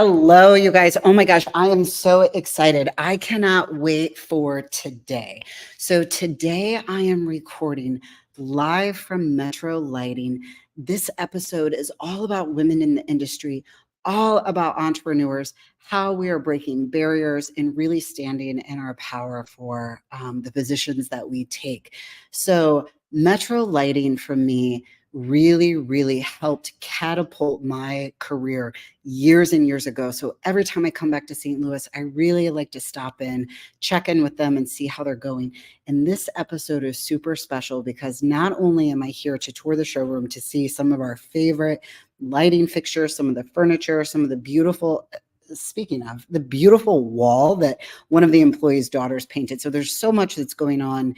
Hello, you guys. Oh my gosh, I am so excited. I cannot wait for today. So today I am recording live from Metro Lighting. This episode is all about women in the industry, all about entrepreneurs, how we are breaking barriers and really standing in our power for the positions that we take. So Metro Lighting for me really helped catapult my career years and years ago. So every time I come back to St. Louis, I really like to stop in, check in with them and see how they're going. And this episode is super special because not only am I here to tour the showroom to see some of our favorite lighting fixtures, some of the furniture, some of the beautiful, speaking of the beautiful wall that one of the employees' daughters painted. So there's so much that's going on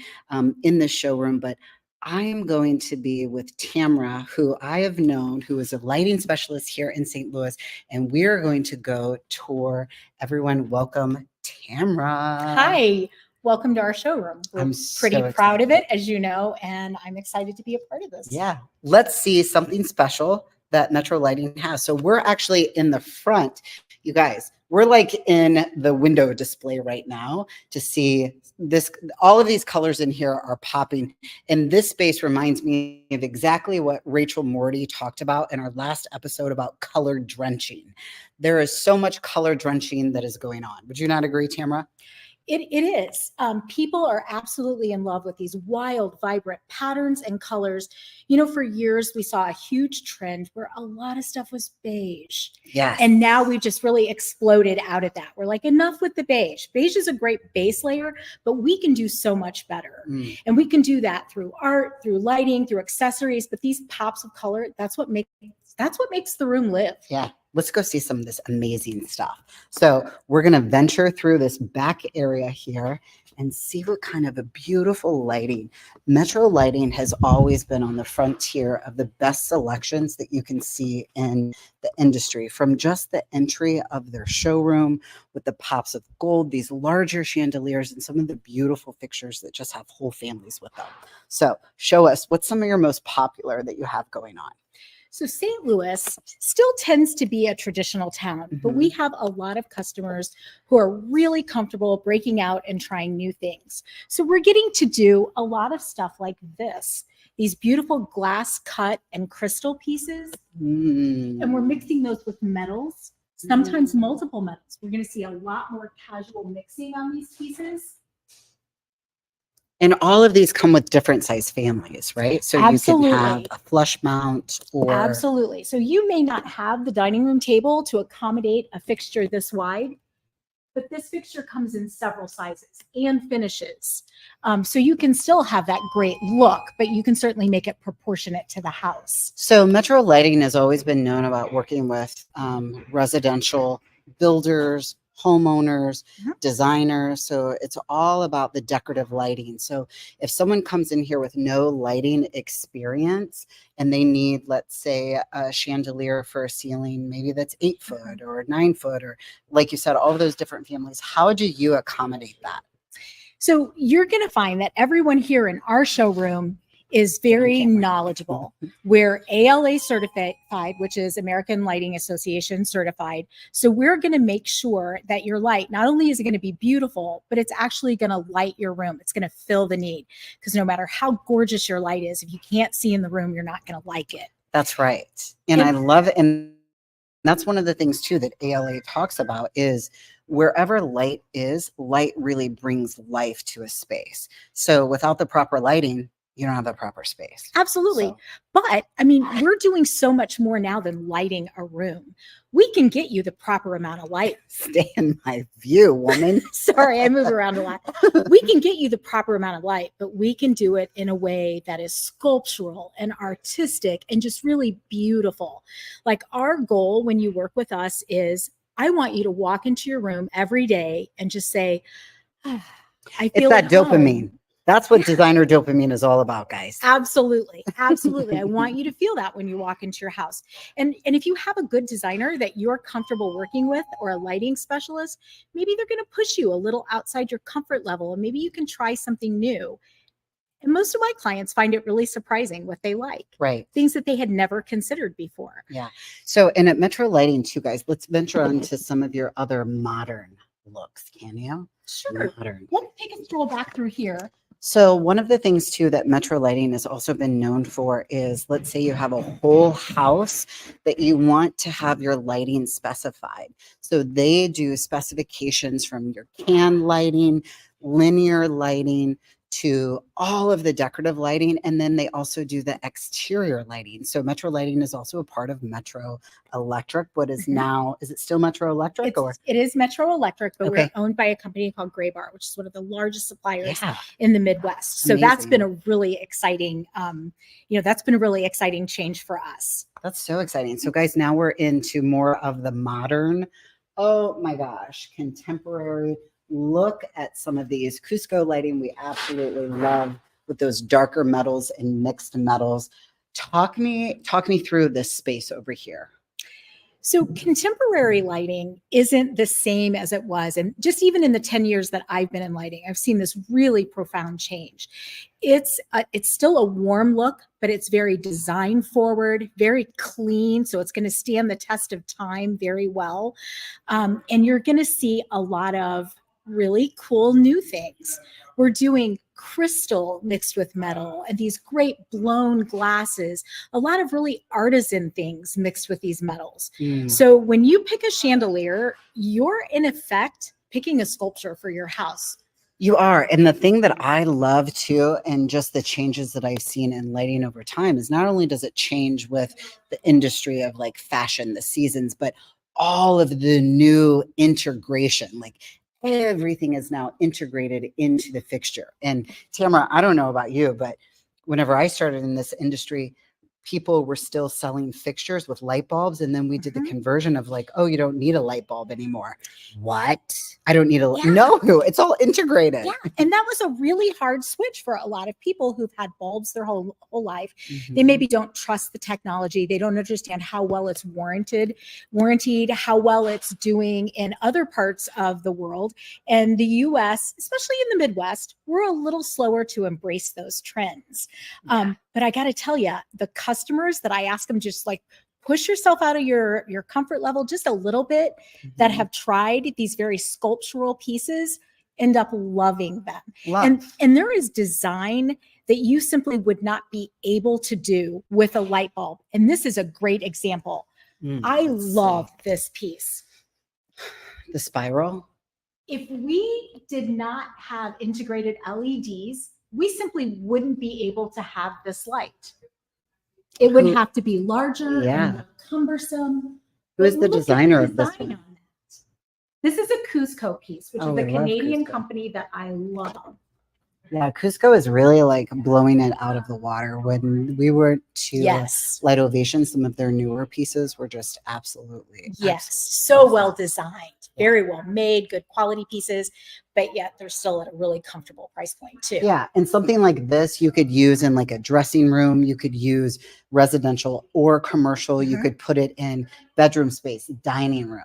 in this showroom, but I am going to be with Tamara, who I have known, who is a lighting specialist here in St. Louis, and we are going to go tour. Everyone, welcome Tamara. Hi, welcome to our showroom. We're I'm pretty so proud of excited. it, as you know, and I'm excited to be a part of this. Yeah, let's see something special that Metro Lighting has. So we're actually in the front, you guys. We're like in the window display right now to see this. All of these colors in here are popping. And this space reminds me of exactly what Rachel Morty talked about in our last episode about color drenching. There is so much color drenching that is going on. Would you not agree, Tamara? It is. People are absolutely in love with these wild, vibrant patterns and colors. You know, for years, we saw a huge trend where a lot of stuff was beige. Yes. And now we've just really exploded out of that. We're like, enough with the beige. Beige is a great base layer, but we can do so much better. And we can do that through art, through lighting, through accessories. But these pops of color, that's what makes the room live. Yeah. Let's go see some of this amazing stuff. So we're going to venture through this back area here and see what kind of a beautiful lighting. Metro Lighting has always been on the frontier of the best selections that you can see in the industry, from just the entry of their showroom with the pops of gold, these larger chandeliers, and some of the beautiful fixtures that just have whole families with them. So show us, what's some of your most popular that you have going on? So St. Louis still tends to be a traditional town, but we have a lot of customers who are really comfortable breaking out and trying new things. So we're getting to do a lot of stuff like this, these beautiful glass cut and crystal pieces. And we're mixing those with metals, sometimes multiple metals. We're going to see a lot more casual mixing on these pieces. And all of these come with different size families, right? So Absolutely. You can have a flush mount or... Absolutely. So you may not have the dining room table to accommodate a fixture this wide, but this fixture comes in several sizes and finishes. So you can still have that great look, but you can certainly make it proportionate to the house. So Metro Lighting has always been known about working with residential builders, homeowners, designers. So it's all about the decorative lighting. So if someone comes in here with no lighting experience and they need, let's say, a chandelier for a ceiling, maybe that's 8 foot or 9 foot, or like you said, all of those different families, how do you accommodate that? So you're going to find that everyone here in our showroom is very knowledgeable. We're ALA certified, which is American Lighting Association certified. So we're going to make sure that your light, not only is it going to be beautiful, but it's actually going to light your room. It's going to fill the need, because no matter how gorgeous your light is, if you can't see in the room, you're not going to like it. That's right. And I love it. And that's one of the things too that ALA talks about is wherever light is, light really brings life to a space. So without the proper lighting, you don't have the proper space. Absolutely. So. But I mean, we're doing so much more now than lighting a room. We can get you the proper amount of light. Stay in my view, woman. Sorry, I move around a lot. We can get you the proper amount of light, but we can do it in a way that is sculptural and artistic and just really beautiful. Like, our goal when you work with us is, I want you to walk into your room every day and just say, I feel it's that dopamine. Home. That's what designer dopamine is all about, guys. Absolutely. Absolutely. I want you to feel that when you walk into your house. And if you have a good designer that you're comfortable working with, or a lighting specialist, maybe they're going to push you a little outside your comfort level, and maybe you can try something new. And most of my clients find it really surprising what they like, Right. things that they had never considered before. Yeah. So, and at Metro Lighting too, guys, let's venture on to some of your other modern looks. Can you? Sure. Modern. Let's take a stroll back through here. So one of the things too that Metro Lighting has also been known for is, let's say you have a whole house that you want to have your lighting specified. So they do specifications from your can lighting, linear lighting, to all of the decorative lighting. And then they also do the exterior lighting. So Metro Lighting is also a part of Metro Electric. What is now, is it still Metro Electric? It is Metro Electric, but Okay. we're owned by a company called Graybar, which is one of the largest suppliers Yeah. in the Midwest. So that's Amazing. been a really exciting, that's been a really exciting change for us. That's so exciting. So guys, now we're into more of the modern, oh my gosh, contemporary. Look at some of these Cusco lighting. We absolutely love with those darker metals and mixed metals. Talk me through this space over here. So contemporary lighting isn't the same as it was. And just even in the 10 years that I've been in lighting, I've seen this really profound change. It's still a warm look, but it's very design forward, very clean. So it's going to stand the test of time very well. And you're going to see a lot of really cool new things. We're doing crystal mixed with metal and these great blown glasses, a lot of really artisan things mixed with these metals. So when you pick a chandelier, you're in effect picking a sculpture for your house. You are. And the thing that I love too, and just the changes that I've seen in lighting over time, is not only does it change with the industry of like fashion, the seasons, but all of the new integration, like everything is now integrated into the fixture. And Tamara, I don't know about you, but whenever I started in this industry, people were still selling fixtures with light bulbs. And then we did the conversion of like, oh, you don't need a light bulb anymore. What? I don't need a, no, it's all integrated. Yeah. And that was a really hard switch for a lot of people who've had bulbs their whole life. They maybe don't trust the technology. They don't understand how well it's warranted, how well it's doing in other parts of the world. And the US, especially in the Midwest, we're a little slower to embrace those trends. But I got to tell you, the customers that I ask them just like, push yourself out of your comfort level just a little bit, that have tried these very sculptural pieces end up loving them. And there is design that you simply would not be able to do with a light bulb. And this is a great example. I love this piece. The spiral. If we did not have integrated LEDs, we simply wouldn't be able to have this light. It would have to be larger and cumbersome. Who is the designer of this one? This is a Cusco piece, which is a Canadian company that I love. Yeah, Cusco is really like blowing it out of the water. When we were to Light Ovation, some of their newer pieces were just absolutely so well designed, very well made, good quality pieces, but yet they're still at a really comfortable price point too. Yeah, and something like this you could use in like a dressing room, you could use residential or commercial, you could put it in bedroom space, dining room.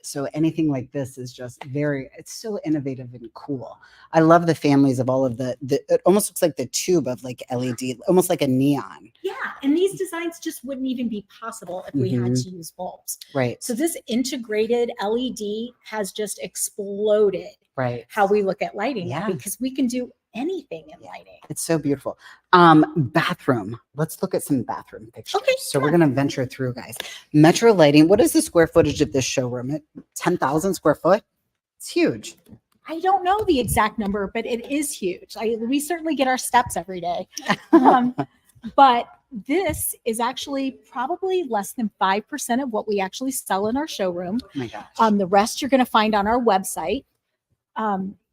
So anything like this is just it's so innovative and cool. I love the families of all of it almost looks like the tube of like LED, almost like a neon. Yeah, and these designs just wouldn't even be possible if we had to use bulbs. Right. So this integrated LED has just exploded how we look at lighting because we can do anything in lighting. It's so beautiful. Bathroom. Let's look at some bathroom pictures. Okay, so we're going to venture through, guys. Metro Lighting. What is the square footage of this showroom? 10,000 square foot? It's huge. I don't know the exact number, but it is huge. We certainly get our steps every day. But this is actually probably less than 5% of what we actually sell in our showroom. Oh my gosh. The rest you're going to find on our website.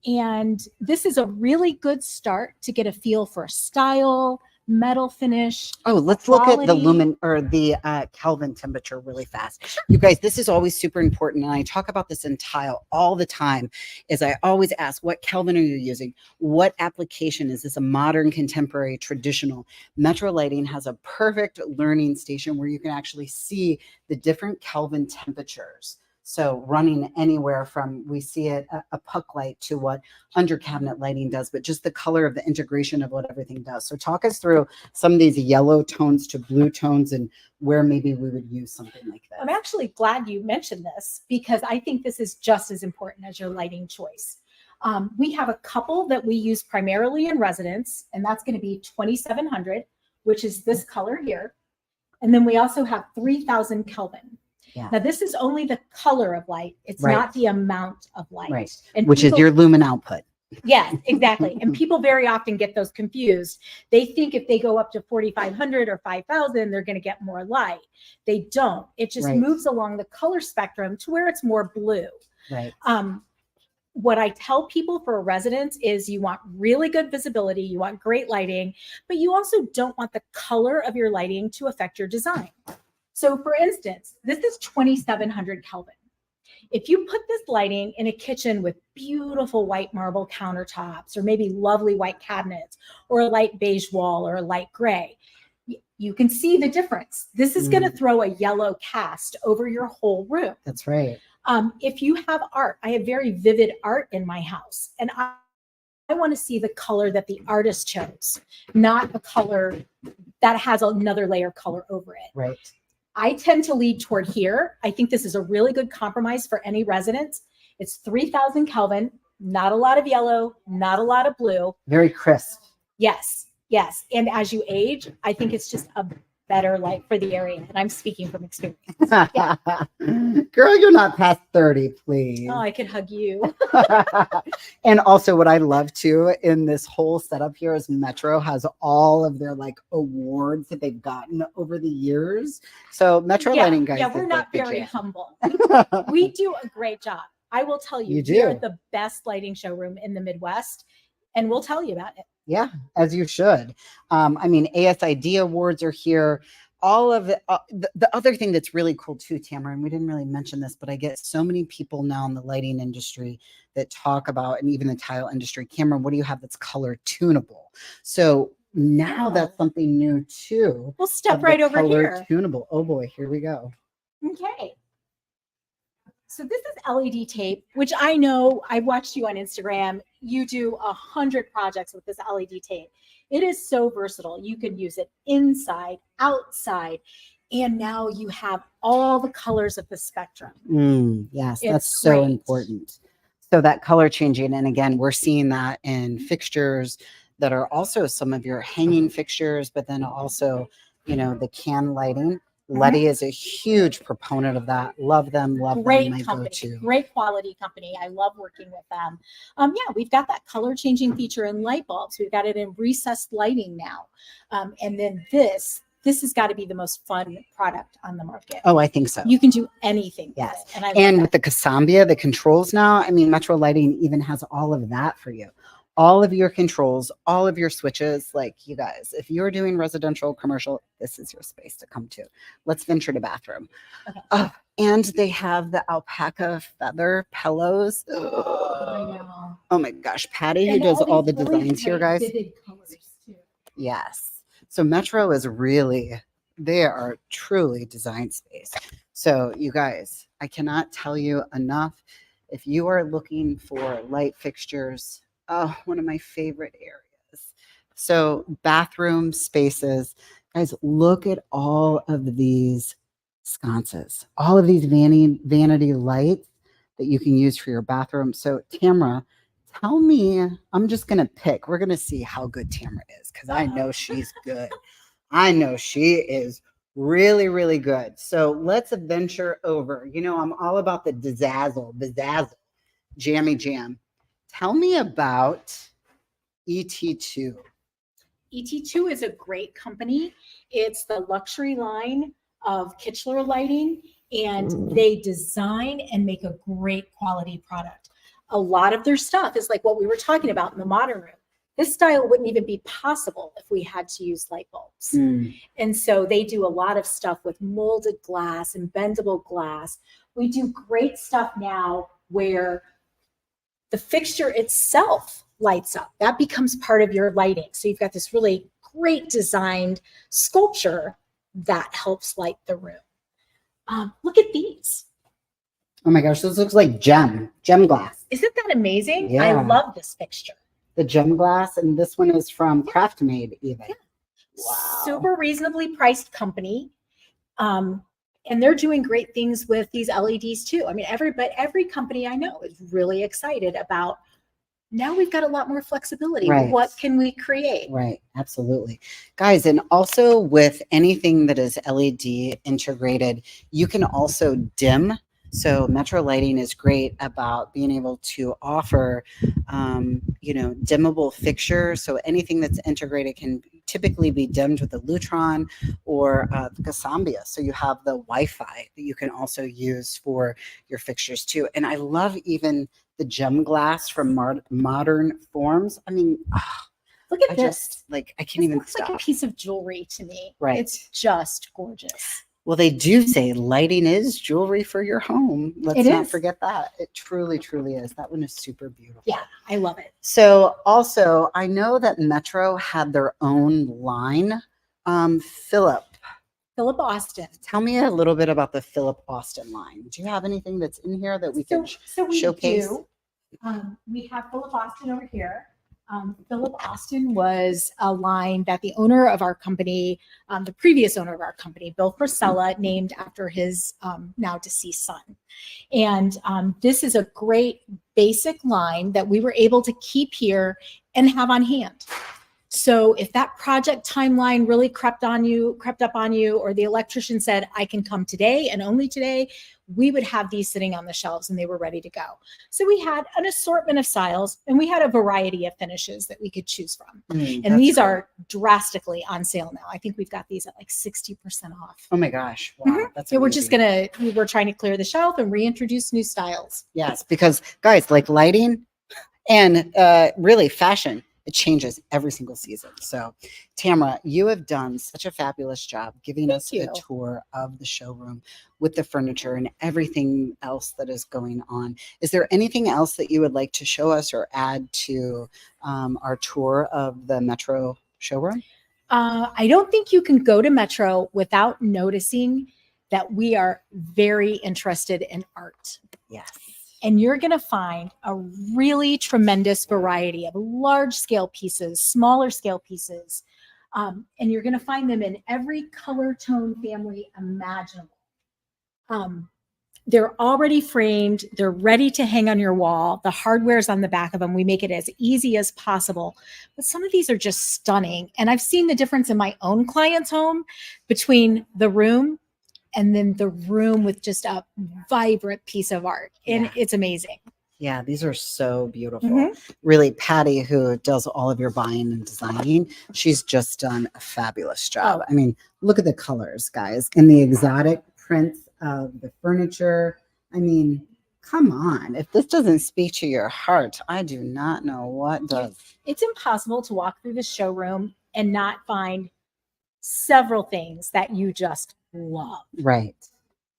And this is a really good start to get a feel for style, metal finish. Oh, let's look at the Kelvin temperature really fast. Sure. You guys, this is always super important. And I talk about this in tile all the time, is I always ask, what Kelvin are you using? What application? Is this a modern, contemporary, traditional? Metro Lighting has a perfect learning station where you can actually see the different Kelvin temperatures. So running anywhere from, we see it, a puck light to what under cabinet lighting does, but just the color of the integration of what everything does. So talk us through some of these yellow tones to blue tones and where maybe we would use something like this. I'm actually glad you mentioned this because I think this is just as important as your lighting choice. We have a couple that we use primarily in residence, and that's going to be 2700, which is this color here. And then we also have 3000 Kelvin. Yeah. Now, this is only the color of light. It's not the amount of light. Right. And which is your lumen output. Yes, exactly. And people very often get those confused. They think if they go up to 4,500 or 5,000, they're going to get more light. They don't. It just moves along the color spectrum to where it's more blue. Right. What I tell people for a residence is you want really good visibility, you want great lighting, but you also don't want the color of your lighting to affect your design. So for instance, this is 2700 Kelvin. If you put this lighting in a kitchen with beautiful white marble countertops or maybe lovely white cabinets or a light beige wall or a light gray, you can see the difference. This is going to throw a yellow cast over your whole room. That's right. If you have art, I have very vivid art in my house, and I want to see the color that the artist chose, not a color that has another layer of color over it. Right. I tend to lead toward here. I think this is a really good compromise for any residence. It's 3000 Kelvin, not a lot of yellow, not a lot of blue. Very crisp. Yes, yes. And as you age, I think it's just a better light for the area. And I'm speaking from experience. Yeah. Girl, you're not past 30, please. Oh, I could hug you. And also what I love too in this whole setup here is Metro has all of their like awards that they've gotten over the years. So Metro Lighting guys. Yeah, we're not very humble. We do a great job. I will tell you, we are the best lighting showroom in the Midwest, and we'll tell you about it. Yeah, as you should. I mean, ASID awards are here. All of the other thing that's really cool too, Tamara, and we didn't really mention this, but I get so many people now in the lighting industry that talk about, and even the tile industry, Cameron, what do you have that's color tunable? So now that's something new too. We'll step right over here. Tunable. Oh boy, here we go. Okay. So this is LED tape, which I know I watched you on Instagram. You do 100 projects with this LED tape. It is so versatile. You can use it inside, outside, and now you have all the colors of the spectrum. Yes, that's so important. So that color changing, and again, we're seeing that in fixtures that are also some of your hanging fixtures, but then also, you know, the can lighting. Letty is a huge proponent of that. Love them. Great company, great quality company. I love working with them. Yeah, we've got that color changing feature in light bulbs. We've got it in recessed lighting now. And then this has got to be the most fun product on the market. Oh, I think so. You can do anything. Yes. With it. And with the Casambia, the controls now, I mean, Metro Lighting even has all of that for you. All of your controls, all of your switches, like you guys, if you're doing residential, commercial, this is your space to come to. Let's venture to bathroom. Okay. And they have the alpaca feather pillows. I know. Oh my gosh. Patty, who does all the designs here, guys. Yes. So Metro is really, they are truly design space. So you guys, I cannot tell you enough. If you are looking for light fixtures, one of my favorite areas. So bathroom spaces, guys, look at all of these sconces, all of these vanity lights that you can use for your bathroom. So Tamara, tell me, I'm just going to pick, we're going to see how good Tamara is because I know she's good. I know she is really, really good. So let's venture over. You know, I'm all about the bezazzle, jammy jam. Tell me about ET2. ET2 is a great company. It's the luxury line of Kichler lighting, and they design and make a great quality product. A lot of their stuff is like what we were talking about in the modern room. This style wouldn't even be possible if we had to use light bulbs. And so they do a lot of stuff with molded glass and bendable glass. We do great stuff now where the fixture itself lights up. That becomes part of your lighting. So you've got this really great designed sculpture that helps light the room. Look at these. Oh my gosh, this looks like gem glass. Isn't that amazing? Yeah. I love this fixture. The gem glass, and this one is from Craft Made even. Yeah. Wow. Super reasonably priced company. And they're doing great things with these LEDs too. I mean, every company I know is really excited about, now we've got a lot more flexibility. Right. What can we create? Right. Absolutely. Guys, and also with anything that is LED integrated, you can also dim. So Metro Lighting is great about being able to offer, dimmable fixtures. So anything that's integrated can typically be dimmed with a Lutron or the Gasambia. So you have the Wi-Fi that you can also use for your fixtures too. And I love even the gem glass from Modern Forms. I mean, Look at this. I can't even looks stop. like a piece of jewelry to me. Right. It's just gorgeous. Well, they do say lighting is jewelry for your home. Let's not forget that. It truly, truly is. That one is super beautiful. Yeah, I love it. So also, I know that Metro had their own line. Philip Austin. Tell me a little bit about the Philip Austin line. Do you have anything that's in here that we can showcase? We have Philip Austin over here. Philip Austin was a line that the owner of our company, the previous owner of our company, Bill Frisella, named after his now deceased son. And this is a great basic line that we were able to keep here and have on hand. So if that project timeline really crept up on you, or the electrician said, I can come today and only today, we would have these sitting on the shelves and they were ready to go. So we had an assortment of styles and we had a variety of finishes that we could choose from. And these are drastically on sale now. I think we've got these at like 60% off. Oh my gosh. Wow. That's So we're trying to clear the shelf and reintroduce new styles. Yes, because guys, like lighting and really fashion, it changes every single season. So Tamara, you have done such a fabulous job giving us a tour of the showroom with the furniture and everything else that is going on. Is there anything else that you would like to show us or add to our tour of the Metro showroom? I don't think you can go to Metro without noticing that we are very interested in art. Yes. And you're going to find a really tremendous variety of large scale pieces, smaller scale pieces. And you're going to find them in every color tone family imaginable. They're already framed. They're ready to hang on your wall. The hardware's on the back of them. We make it as easy as possible. But some of these are just stunning. And I've seen the difference in my own client's home between the room and then the room with just a vibrant piece of art. And it's amazing. Yeah, these are so beautiful. Really, Patty, who does all of your buying and designing, she's just done a fabulous job. I mean, look at the colors, guys, and the exotic prints of the furniture. I mean, come on. If this doesn't speak to your heart, I do not know what does. It's impossible to walk through the showroom and not find several things that you just love. Right.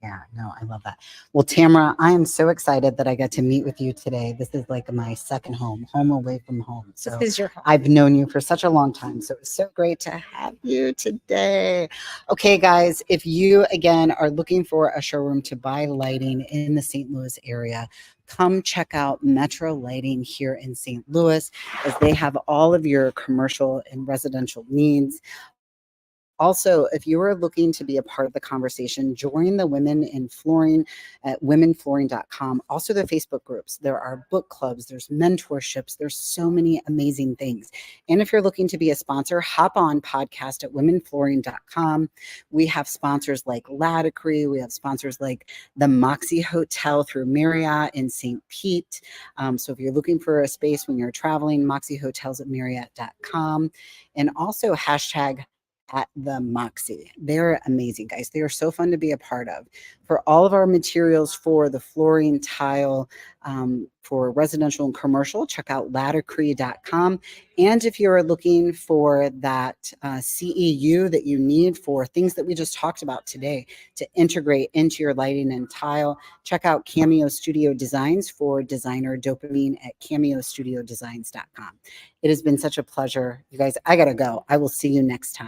Yeah, no, I love that. Well, Tamara, I am so excited that I got to meet with you today. This is like my second home away from home. So this is your home. I've known you for such a long time. So it's so great to have you today. Okay, guys, if you, again, are looking for a showroom to buy lighting in the St. Louis area, come check out Metro Lighting here in St. Louis, as they have all of your commercial and residential needs. Also, if you are looking to be a part of the conversation, join the Women in Flooring at womenflooring.com. Also, the Facebook groups. There are book clubs. There's mentorships. There's so many amazing things. And if you're looking to be a sponsor, hop on podcast at womenflooring.com. We have sponsors like Ladacree. We have sponsors like the Moxie Hotel through Marriott in St. Pete. So if you're looking for a space when you're traveling, Moxie Hotels at Marriott.com. And also hashtag at the Moxie. They're amazing, guys. They are so fun to be a part of. For all of our materials for the flooring, tile, for residential and commercial, check out laddercree.com. And if you're looking for that CEU that you need for things that we just talked about today to integrate into your lighting and tile, check out Cameo Studio Designs for designer dopamine at cameostudiodesigns.com. It has been such a pleasure. You guys, I gotta go. I will see you next time.